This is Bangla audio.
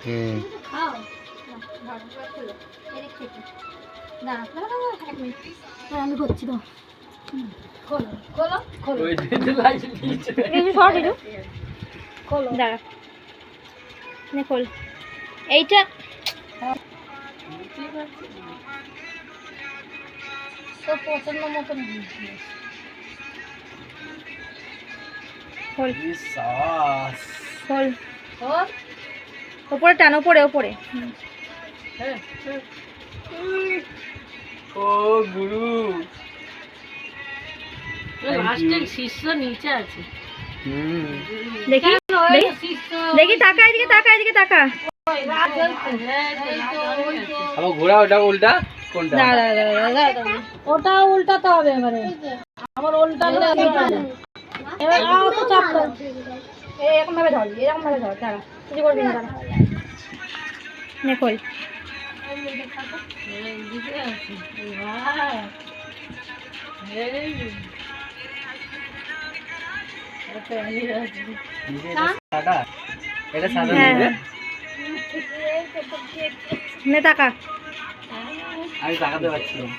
খাও এদিক থেকে না এক মিনিট আমি করছি তো খোলো খোলো খোলো খোলো দাঁড়া খোল এইটা তো পছন্দ মতন খোল খোল ওপরে টান ওপরে ওপরে ও গুরু লাস্টের শীর্ষ নিচে আছে। দেখি দেখি তাকা এদিকে তাকা এদিকে তাকা আবার ঘোরা ওটা উল্টা কোনটা ওটা উল্টাতে হবে এবারে আমার উল্টা এবার অত চাপ দাও এরকম ভাবে ধর দাঁড়া কিছু করবি না দাঁড়া নে খোল এটা সাদা নে তাকা আমি তাকাতে পারছিলাম